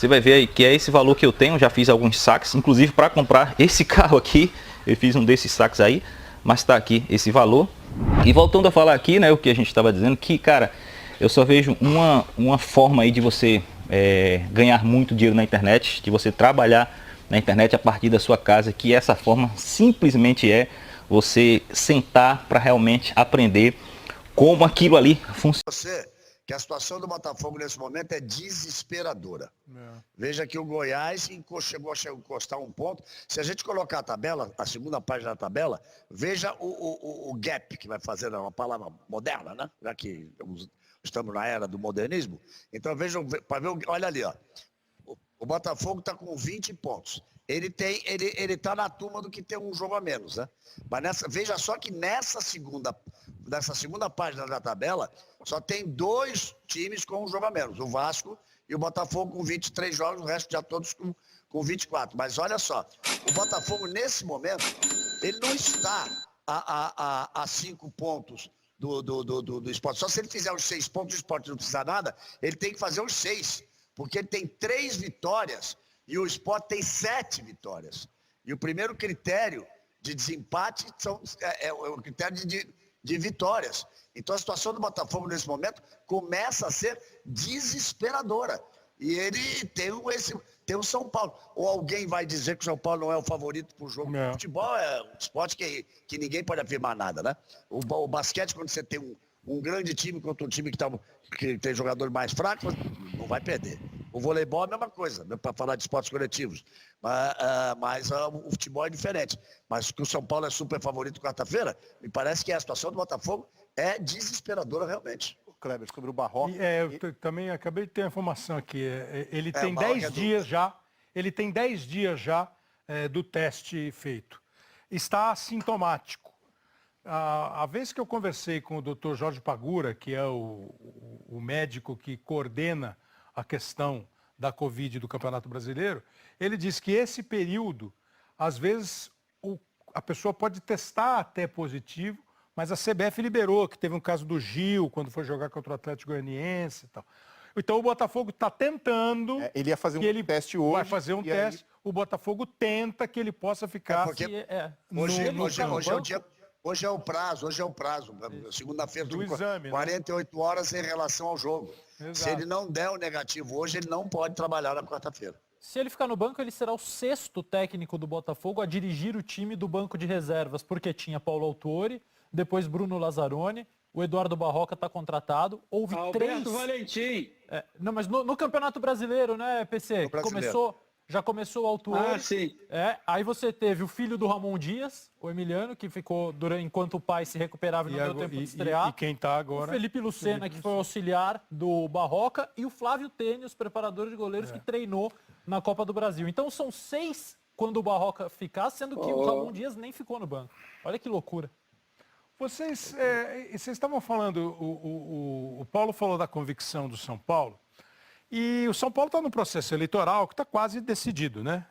Você vai ver aí que é esse valor que eu tenho, já fiz alguns saques, inclusive para comprar esse carro aqui, eu fiz um desses saques aí, mas está aqui esse valor. E voltando a falar aqui, né, o que a gente estava dizendo, que, cara, eu só vejo uma forma aí de você ganhar muito dinheiro na internet, de você trabalhar na internet a partir da sua casa, que essa forma simplesmente é você sentar para realmente aprender como aquilo ali funciona. Que a situação do Botafogo nesse momento é desesperadora. Veja que o Goiás chegou a encostar um ponto. Se a gente colocar a tabela, a segunda página da tabela, veja o gap que vai fazer, uma palavra moderna, né? Já que estamos na era do modernismo. Então vejam, olha ali, ó. O Botafogo está com 20 pontos. Ele está na turma do que tem um jogo a menos, né? Mas veja só que nessa segunda página da tabela, só tem 2 times com um jogo a menos. O Vasco e o Botafogo com 23 jogos, o resto já todos com 24. Mas olha só, o Botafogo nesse momento, ele não está a 5 pontos do Sport. Só se ele fizer os 6 pontos, o Sport não precisa nada, ele tem que fazer os 6. Porque ele tem 3 vitórias e o Sport tem 7 vitórias. E o primeiro critério de desempate é o critério de vitórias. Então a situação do Botafogo nesse momento começa a ser desesperadora. E ele tem o São Paulo. Ou alguém vai dizer que o São Paulo não é o favorito para o jogo. O futebol é um esporte que ninguém pode afirmar nada, né? O basquete, quando você tem um grande time contra um time que tem jogadores mais fracos, não vai perder. O voleibol é a mesma coisa, né, para falar de esportes coletivos. Mas o futebol é diferente. Mas que o São Paulo é super favorito quarta-feira, me parece que a situação do Botafogo é desesperadora realmente. Kleber, sobre o Barroca. Eu também acabei de ter a informação aqui. Ele tem 10 dias já. Ele tem 10 dias já do teste feito. Está assintomático. A vez que eu conversei com o Dr. Jorge Pagura, que é o médico que coordena a questão da Covid do Campeonato Brasileiro, ele disse que esse período, às vezes, a pessoa pode testar até positivo, mas a CBF liberou, que teve um caso do Gil, quando foi jogar contra o Atlético Goianiense e tal. Então o Botafogo está tentando... ele ia fazer um teste hoje. Vai fazer um teste. Aí... O Botafogo tenta que ele possa ficar... Hoje é o prazo. Segunda-feira, do exame, 48 horas em relação ao jogo. Exato. Se ele não der o negativo hoje, ele não pode trabalhar na quarta-feira. Se ele ficar no banco, ele será o 6º técnico do Botafogo a dirigir o time do banco de reservas, porque tinha Paulo Autuori, depois Bruno Lazzaroni, o Eduardo Barroca está contratado. Houve Alberto 3... Valentim. Não, mas no Campeonato Brasileiro, né, PC? Já começou o Autuori. Sim. Aí você teve o filho do Ramon Dias, o Emiliano, que ficou enquanto o pai se recuperava e não deu tempo de estrear. E quem está agora? O Felipe Lucena, que foi auxiliar do Barroca, e o Flávio Tênis, preparador de goleiros, que treinou na Copa do Brasil. Então são 6 quando o Barroca ficar, sendo que o Ramon Dias nem ficou no banco. Olha que loucura. Vocês estavam falando, o Paulo falou da convicção do São Paulo, e o São Paulo está no processo eleitoral que está quase decidido, né?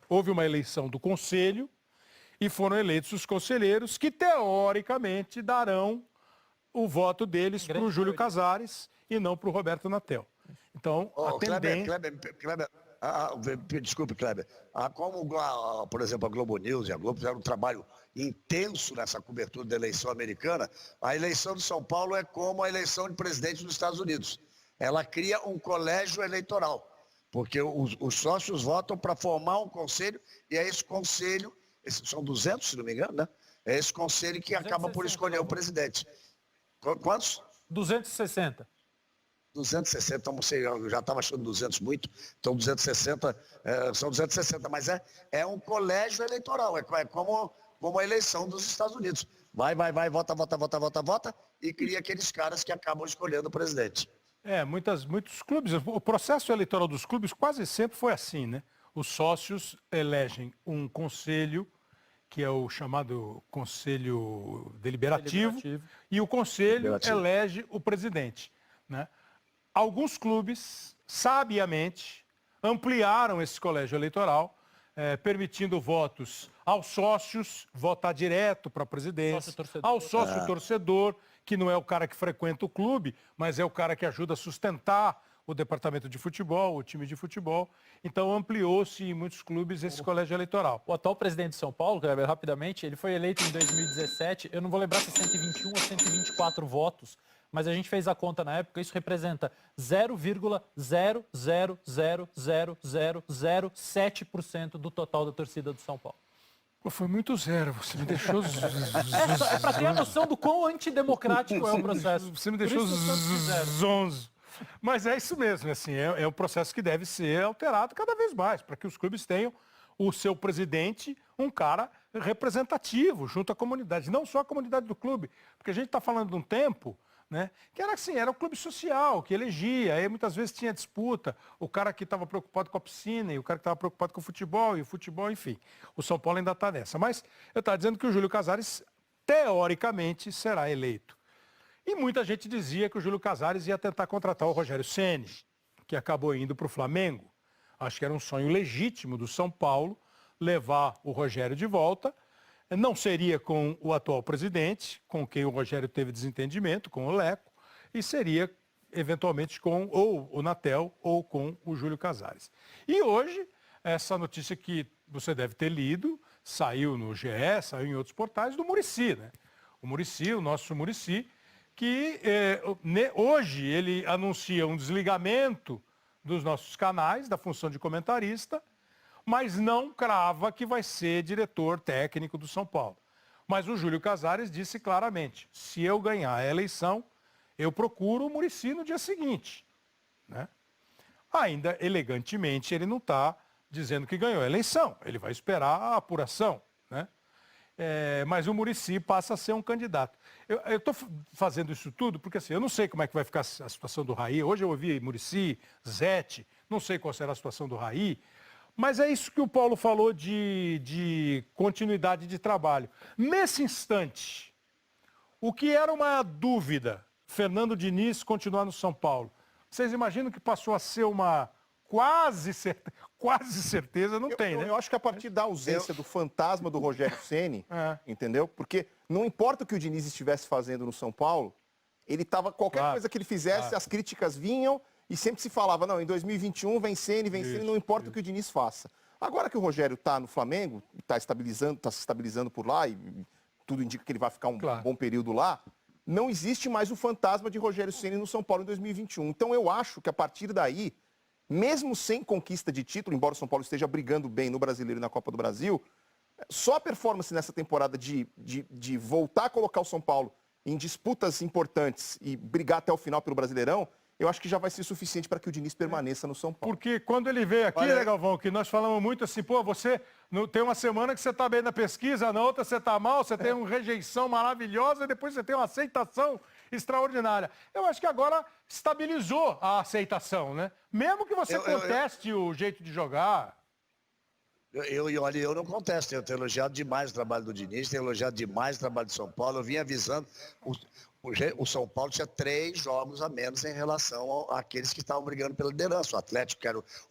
Houve uma eleição do Conselho e foram eleitos os conselheiros que, teoricamente, darão o voto deles para o Júlio Casares e não para o Roberto Natel. Então, a tendência... Kleber, desculpe, Kleber. Como, por exemplo, a Globo News e a Globo fizeram um trabalho intenso nessa cobertura da eleição americana, a eleição de São Paulo é como a eleição de presidente dos Estados Unidos. Ela cria um colégio eleitoral, porque os sócios votam para formar um conselho, e é esse conselho, são 200, se não me engano, né? É esse conselho que acaba por escolher o presidente. Quantos? 260. 260, não sei, eu já estava achando 200 muito, então 260, são 260, mas é um colégio eleitoral, é como a eleição dos Estados Unidos. Vai, vota, e cria aqueles caras que acabam escolhendo o presidente. Muitos clubes, o processo eleitoral dos clubes quase sempre foi assim, né? Os sócios elegem um conselho, que é o chamado Conselho Deliberativo. E o conselho elege o presidente, né? Alguns clubes, sabiamente, ampliaram esse colégio eleitoral, permitindo votos aos sócios, votar direto para a presidência, ao sócio torcedor, que não é o cara que frequenta o clube, mas é o cara que ajuda a sustentar o departamento de futebol, o time de futebol. Então ampliou-se em muitos clubes esse colégio eleitoral. O atual presidente de São Paulo, Kleber, rapidamente, ele foi eleito em 2017, eu não vou lembrar se 121 ou 124 votos, mas a gente fez a conta na época, isso representa 0,0000007% do total da torcida do São Paulo. Pô, foi muito zero, você me deixou... É para ter a noção do quão antidemocrático é o processo. Você me deixou zonzo. Mas é isso mesmo, assim, é um processo que deve ser alterado cada vez mais, para que os clubes tenham o seu presidente, um cara representativo junto à comunidade, não só a comunidade do clube, porque a gente está falando de um tempo, né, que era assim, era um clube social, que elegia, aí muitas vezes tinha disputa, o cara que estava preocupado com a piscina e o cara que estava preocupado com o futebol, e o futebol, enfim. O São Paulo ainda está nessa. Mas eu estava dizendo que o Júlio Casares, teoricamente, será eleito. E muita gente dizia que o Júlio Casares ia tentar contratar o Rogério Ceni, que acabou indo para o Flamengo. Acho que era um sonho legítimo do São Paulo levar o Rogério de volta. Não seria com o atual presidente, com quem o Rogério teve desentendimento, com o Leco, e seria eventualmente com ou o Natel ou com o Júlio Casares. E hoje, essa notícia que você deve ter lido, saiu no GE, saiu em outros portais, do Muricy, né? O Muricy, o nosso Muricy, que hoje ele anuncia um desligamento dos nossos canais, da função de comentarista, mas não crava que vai ser diretor técnico do São Paulo. Mas o Júlio Casares disse claramente, se eu ganhar a eleição, eu procuro o Muricy no dia seguinte. Né? Ainda, elegantemente, ele não está dizendo que ganhou a eleição, ele vai esperar a apuração. Né? Mas o Muricy passa a ser um candidato. Eu estou fazendo isso tudo porque assim, eu não sei como é que vai ficar a situação do Raí. Hoje eu ouvi Muricy, Zete, não sei qual será a situação do Raí, mas é isso que o Paulo falou de continuidade de trabalho. Nesse instante, o que era uma dúvida, Fernando Diniz continuar no São Paulo, vocês imaginam que passou a ser uma quase certeza, não tem, né? Eu acho que a partir da ausência do fantasma do Rogério Ceni, entendeu? Porque não importa o que o Diniz estivesse fazendo no São Paulo, ele estava, qualquer coisa que ele fizesse, as críticas vinham e sempre se falava, não, em 2021 vem Ceni, não importa o que o Diniz faça. Agora que o Rogério está no Flamengo, está se estabilizando por lá e tudo indica que ele vai ficar um bom período lá, não existe mais o fantasma de Rogério Ceni no São Paulo em 2021. Então eu acho que a partir daí, mesmo sem conquista de título, embora o São Paulo esteja brigando bem no Brasileiro e na Copa do Brasil, só a performance nessa temporada de voltar a colocar o São Paulo em disputas importantes e brigar até o final pelo Brasileirão, eu acho que já vai ser suficiente para que o Diniz permaneça no São Paulo. Porque quando ele veio aqui, né, Galvão, que nós falamos muito assim, pô, você tem uma semana que você está bem na pesquisa, na outra você está mal, você tem uma rejeição maravilhosa e depois você tem uma aceitação extraordinária. Eu acho que agora estabilizou a aceitação, né? Mesmo que você conteste o jeito de jogar. Olha, eu não contesto, eu tenho elogiado demais o trabalho do Diniz, tenho elogiado demais o trabalho do São Paulo, eu vim avisando, o São Paulo tinha 3 jogos a menos em relação àqueles que estavam brigando pela liderança. O Atlético,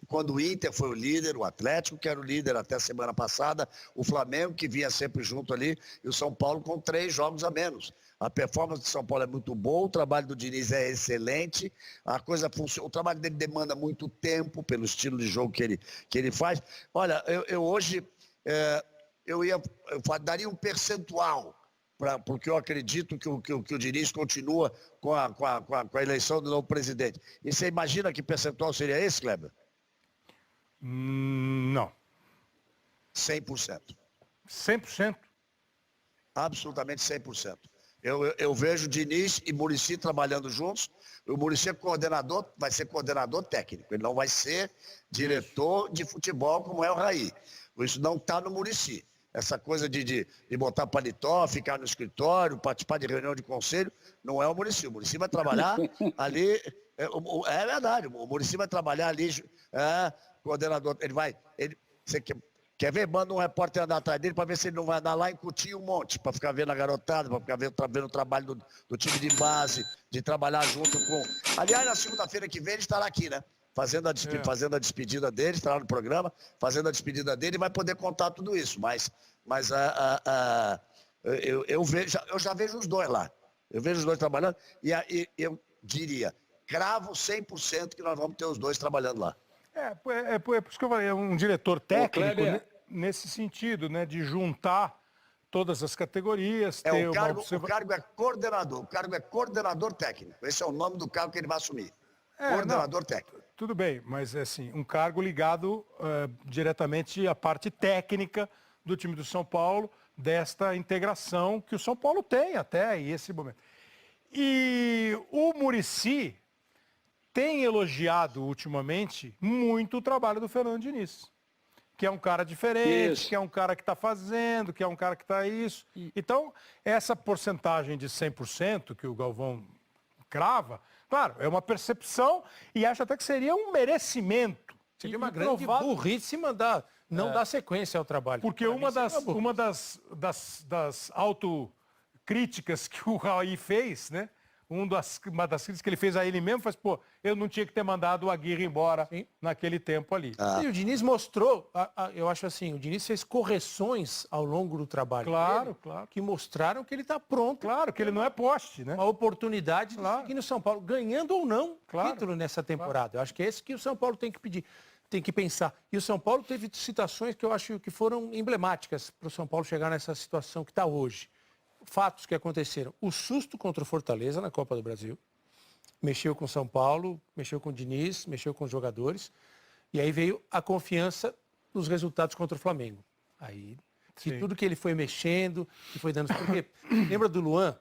quando o Inter foi o líder, o Atlético que era o líder até a semana passada, o Flamengo que vinha sempre junto ali, e o São Paulo com 3 jogos a menos. A performance do São Paulo é muito boa, o trabalho do Diniz é excelente, a coisa funciona, o trabalho dele demanda muito tempo pelo estilo de jogo que ele faz. Olha, eu hoje eu daria um percentual, porque eu acredito que o Diniz continua com a eleição do novo presidente. E você imagina que percentual seria esse, Kleber? Não. 100%. 100%? Absolutamente 100%. Eu vejo Diniz e Muricy trabalhando juntos. O Muricy vai ser coordenador técnico. Ele não vai ser diretor de futebol como é o Raí. Isso não está no Muricy. Essa coisa de botar paletó, ficar no escritório, participar de reunião de conselho, não é o Muricy. O Muricy vai trabalhar ali... É verdade, o Muricy vai trabalhar ali, coordenador. Você quer ver? Manda um repórter andar atrás dele para ver se ele não vai andar lá em Cotia um monte, para ficar vendo a garotada, para ficar vendo o trabalho do time de base, de trabalhar junto com... Aliás, na segunda-feira que vem ele estará aqui, né? Fazendo a despedida dele, estará no programa, fazendo a despedida dele e vai poder contar tudo isso. Mas eu já vejo os dois lá. Eu vejo os dois trabalhando e eu diria, cravo 100% que nós vamos ter os dois trabalhando lá. É por isso que eu falei, é um diretor técnico nesse sentido, né, de juntar todas as categorias. O cargo é coordenador, o cargo é coordenador técnico. Esse é o nome do cargo que ele vai assumir. Coordenador técnico. Tudo bem, mas é assim, um cargo ligado diretamente à parte técnica do time do São Paulo, desta integração que o São Paulo tem até esse momento. E o Muricy tem elogiado ultimamente muito o trabalho do Fernando Diniz, que é um cara diferente, que é um cara que está fazendo, que é um cara que está isso. Então, essa porcentagem de 100% que o Galvão crava, claro, é uma percepção e acho até que seria um merecimento. Seria uma grande burrice mandar não dar sequência ao trabalho. Porque uma das autocríticas que o Raí fez, né? Uma das críticas que ele fez a ele mesmo foi, eu não tinha que ter mandado o Aguirre embora naquele tempo ali. E o Diniz mostrou, eu acho assim, o Diniz fez correções ao longo do trabalho claro. que mostraram que ele está pronto. Claro, que ele não é poste, né? Uma oportunidade de seguir no São Paulo, ganhando ou não título nessa temporada. Eu acho que é esse que o São Paulo tem que pedir, tem que pensar. E o São Paulo teve situações que eu acho que foram emblemáticas para o São Paulo chegar nessa situação que está hoje. Fatos que aconteceram. O susto contra o Fortaleza na Copa do Brasil. Mexeu com o São Paulo, mexeu com o Diniz, mexeu com os jogadores. E aí veio a confiança nos resultados contra o Flamengo. Aí, de tudo que ele foi mexendo, que foi dando... Porque, lembra do Luan?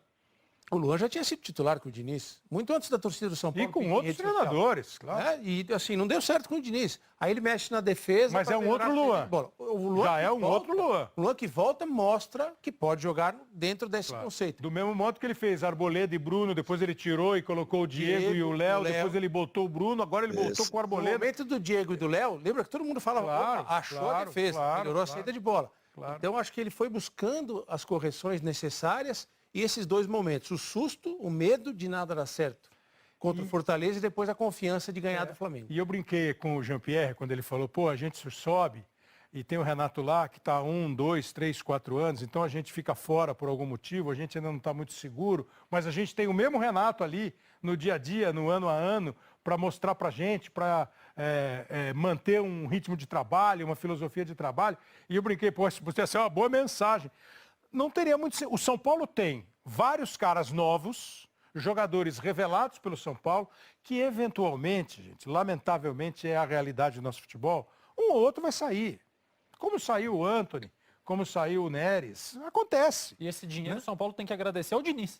O Luan já tinha sido titular com o Diniz, muito antes da torcida do São Paulo. E com outros treinadores, claro. E assim, não deu certo com o Diniz. Aí ele mexe na defesa. Mas é um outro Luan. O Luan já é um outro Luan. O Luan que volta mostra que pode jogar dentro desse conceito. Do mesmo modo que ele fez Arboleda e Bruno, depois ele tirou e colocou o Diego e o Léo, depois ele botou o Bruno, agora ele voltou com o Arboleda. No momento do Diego e do Léo, lembra que todo mundo falava, achou a defesa, melhorou a saída de bola. Então acho que ele foi buscando as correções necessárias. E esses dois momentos, o susto, o medo de nada dar certo contra o Fortaleza e depois a confiança de ganhar do Flamengo. E eu brinquei com o Jean-Pierre quando ele falou, a gente sobe e tem o Renato lá que está 1, 2, 3, 4 anos, então a gente fica fora por algum motivo, a gente ainda não está muito seguro, mas a gente tem o mesmo Renato ali no dia a dia, no ano a ano, para mostrar para a gente, para manter um ritmo de trabalho, uma filosofia de trabalho. E eu brinquei, essa é uma boa mensagem. Não teria muito... O São Paulo tem vários caras novos, jogadores revelados pelo São Paulo, que eventualmente, gente, lamentavelmente é a realidade do nosso futebol, um ou outro vai sair. Como saiu o Antony, como saiu o Neres, acontece. E esse dinheiro o São Paulo tem que agradecer ao Diniz.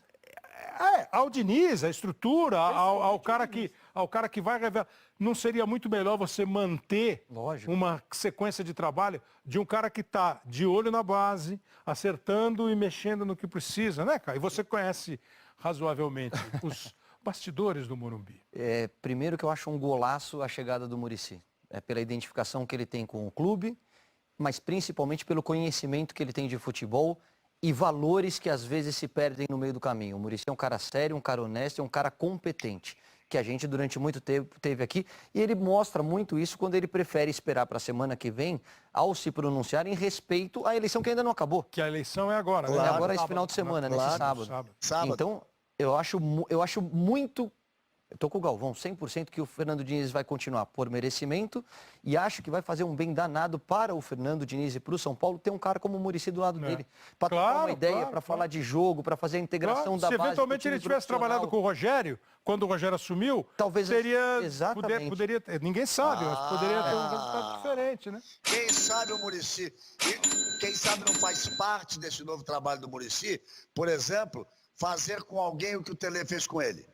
Ao Diniz, à estrutura, ao cara que vai revelar. Não seria muito melhor você manter uma sequência de trabalho de um cara que está de olho na base, acertando e mexendo no que precisa, né, cara? E você conhece razoavelmente os bastidores do Morumbi. Primeiro que eu acho um golaço a chegada do Muricy. Pela identificação que ele tem com o clube, mas principalmente pelo conhecimento que ele tem de futebol e valores que às vezes se perdem no meio do caminho. O Muricy é um cara sério, um cara honesto, é um cara competente, que a gente durante muito tempo teve aqui, e ele mostra muito isso quando ele prefere esperar para a semana que vem, ao se pronunciar em respeito à eleição que ainda não acabou. Que a eleição é agora, né? É agora esse final de semana, nesse sábado. Então, eu acho muito... Eu estou com o Galvão, 100% que o Fernando Diniz vai continuar por merecimento e acho que vai fazer um bem danado para o Fernando Diniz e para o São Paulo ter um cara como o Muricy do lado dele. Para trocar uma ideia, para falar de jogo, para fazer a integração da base. Se eventualmente ele tivesse trabalhado com o Rogério, quando o Rogério assumiu, talvez seria... Exatamente. Poderia, ninguém sabe, mas poderia ter um resultado diferente, né? Quem sabe o Muricy, quem sabe não faz parte desse novo trabalho do Muricy, por exemplo, fazer com alguém o que o Tele fez com ele.